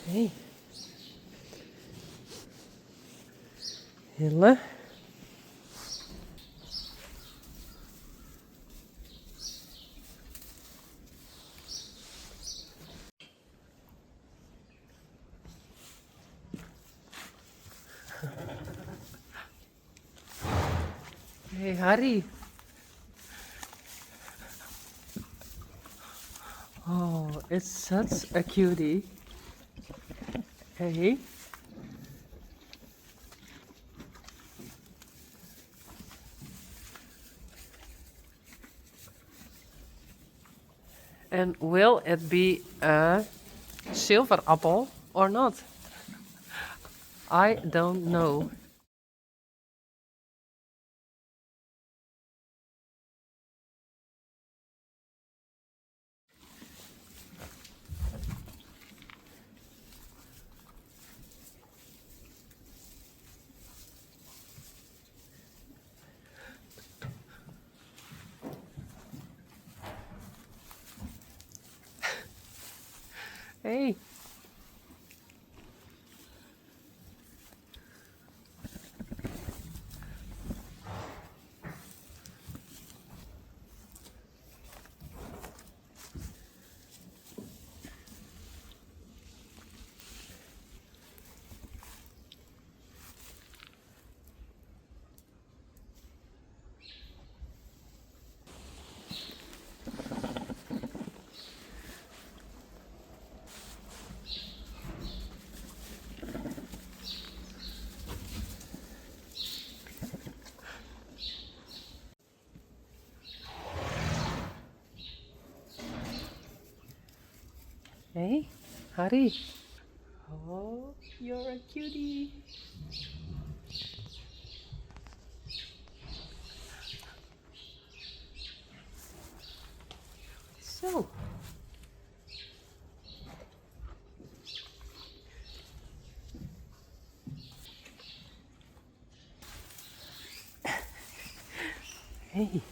Hey. Hille. Hey, Harry. Oh, it's such a cutie. Hey. And will it be a silver apple or not? I don't know. Hey. Hey, Harry. Oh, you're a cutie. So. Hey.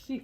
See.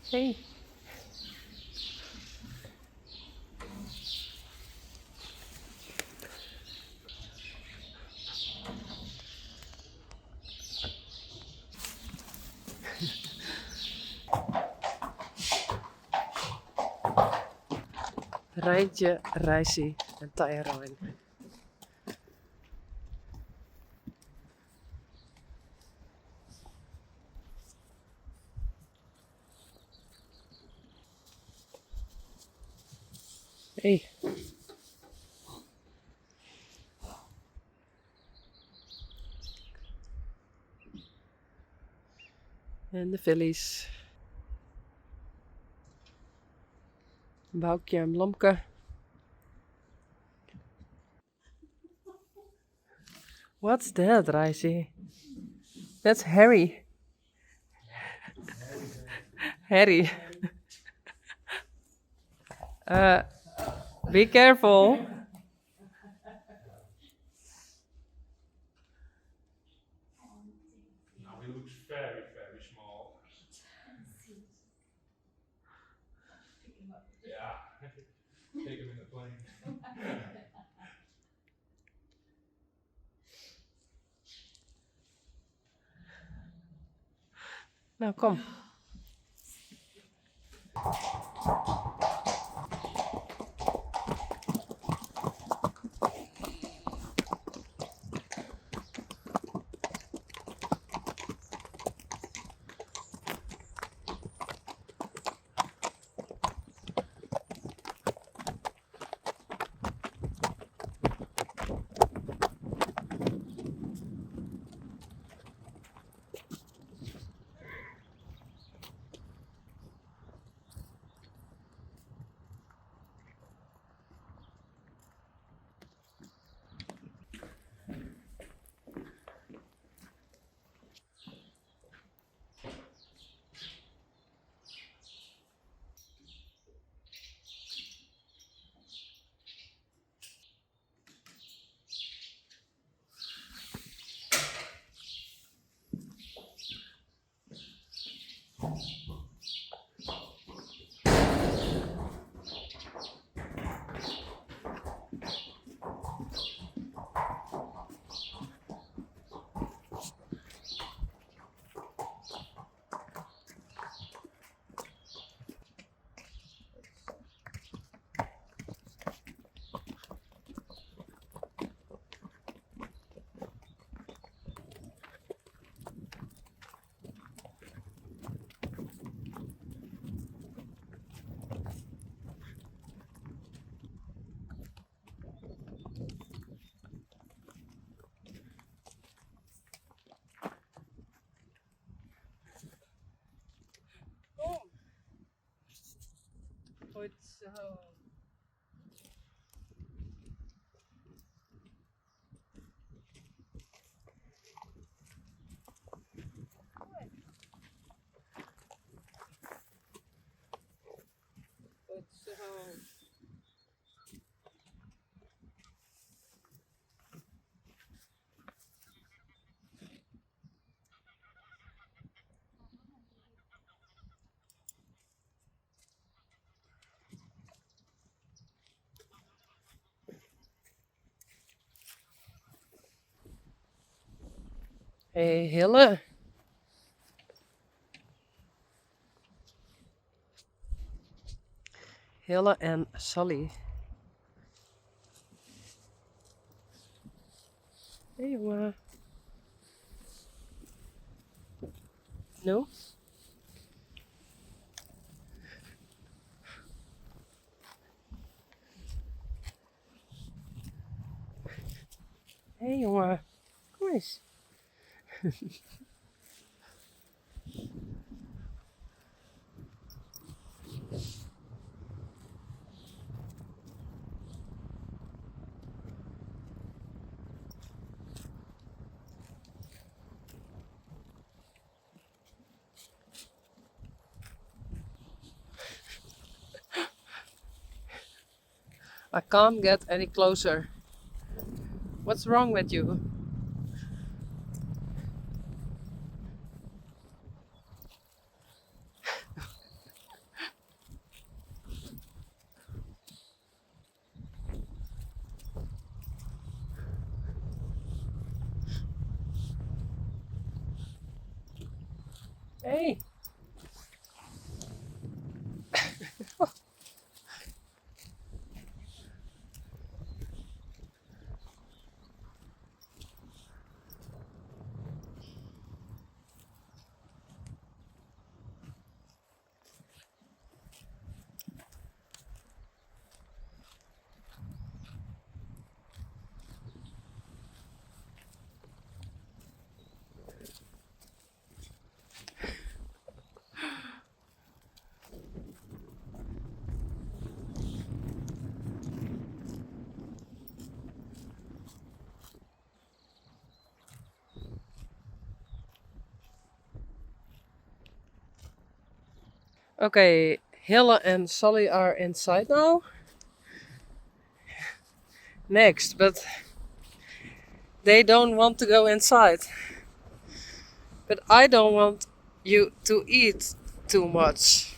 Hey. Rijtje, Rijsie en Teije Rein. Hey. En de fillies. Boukje en Blomke. What's that, Rijsie? That's Harry. Harry. Be careful. Now he looks very, very small. Yeah, take him in the plane. Nou, kom. Goed zo. Goed zo. Hey Hille. Hille en Sally. Hey jongen. No? Hey jongen. Kom eens. I can't get any closer. What's wrong with you? Hey. Okay, Hille and Sally are inside now. Next, but they don't want to go inside. But I don't want you to eat too much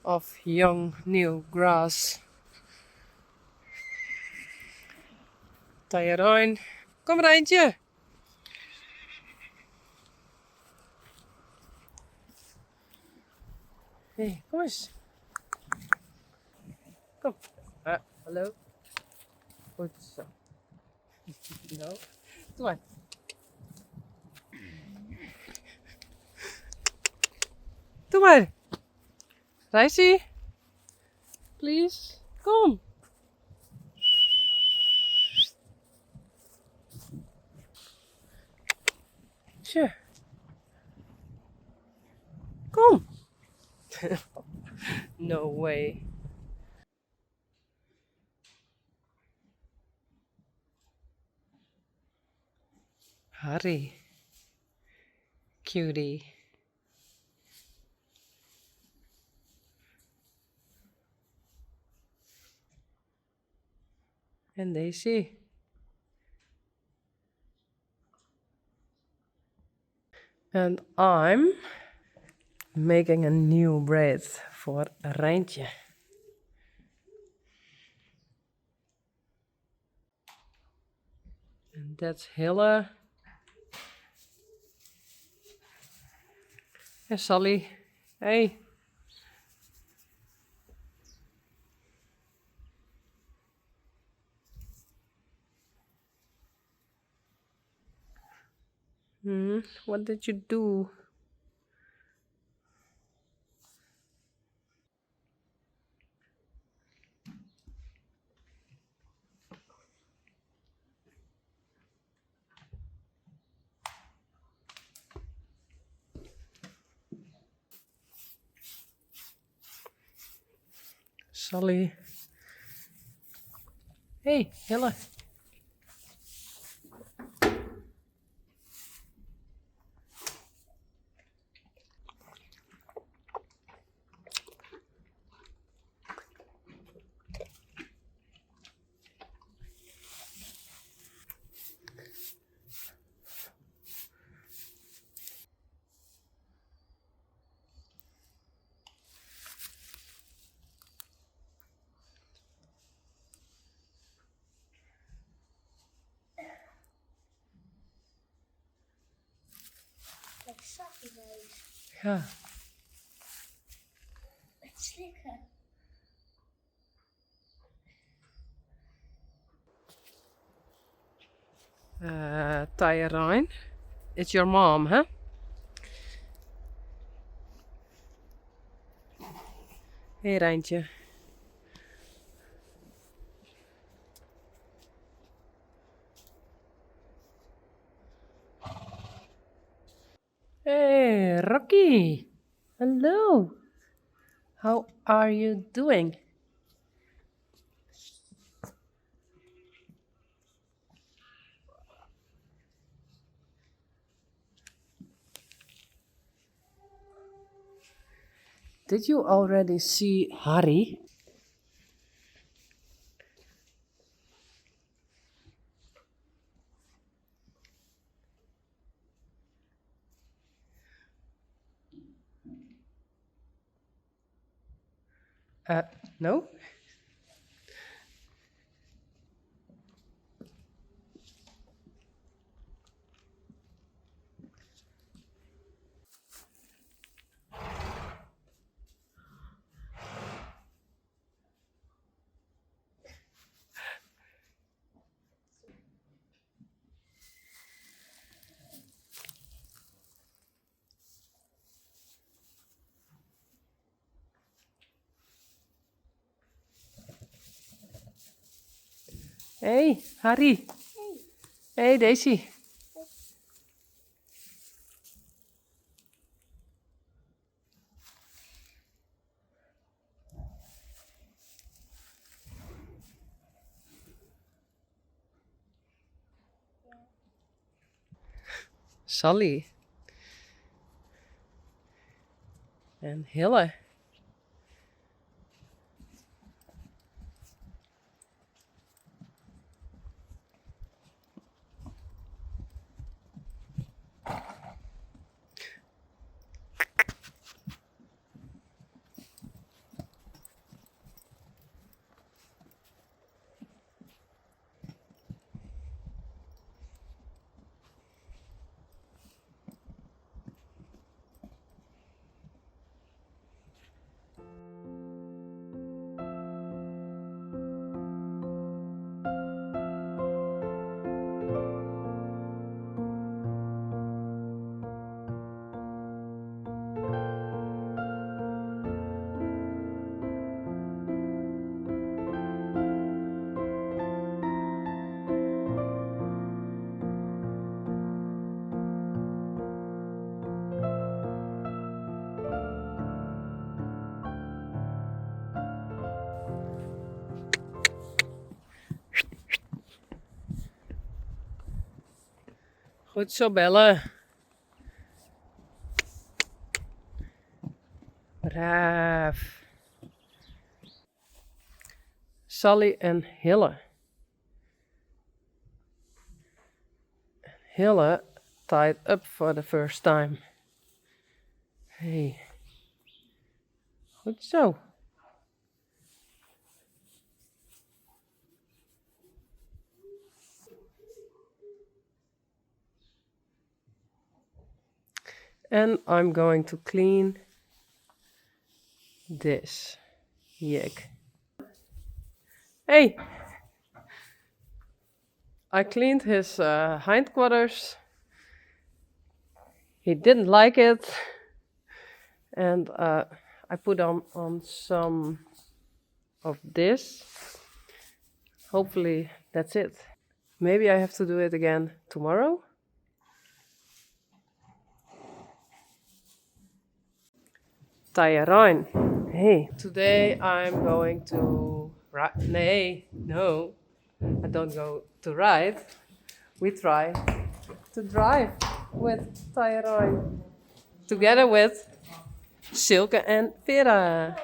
of young new grass. Teije Rein. Kom Rijntje. Hey, kom eens. Kom. Hallo. Goed zo. No. Doe maar. Doe maar. Reisie. Please. Kom. Tje. Kom. No way. Harry. Cutie. And Daisy. And I'm making a new braid for Reintje. And that's Hille. And Sally. Hey. What did you do? Sally. Hey, Hille. Like zakkenneus. Ja. Met slikken. Teije Rein. It's your mom, huh? Hey, Reintje. Hey, Rocky. Hello. How are you doing? Did you already see Harry? No? Hey, Harry. Hey, Daisy. Sally. And Hille. Goed zo, Belle. Braaf. Sally en Hille. Hille tied up for the first time. Hey. Goed zo. And I'm going to clean this yak. Hey! I cleaned his hindquarters. He didn't like it. And I put on some of this. Hopefully that's it. Maybe I have to do it again tomorrow. Teije Rein. Hey, today I'm going to ride. No, I don't go to ride. We try to drive with Teije Rein. Together with Silke and Vera.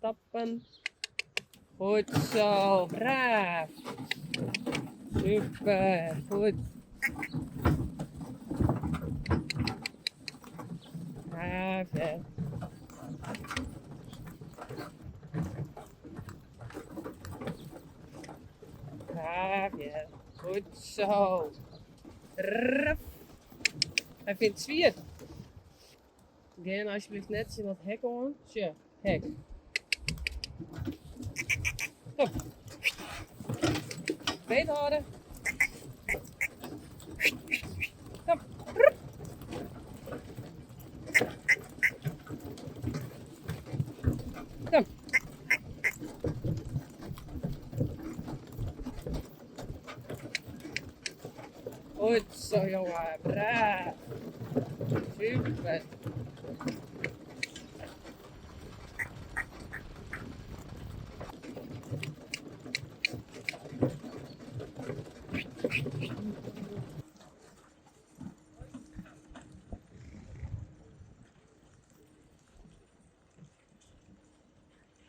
stappen. Goed zo, braaf. Super, goed. Braaf, hè. Braaf, ja. Goed zo. Ruff. Hij vindt het zwier. Ga dan alsjeblieft net in dat hek aan. Zo, hek. Kom. Beet houden. Kom. Ruff. Kom. Goed zo, jongen. Braaf. Super.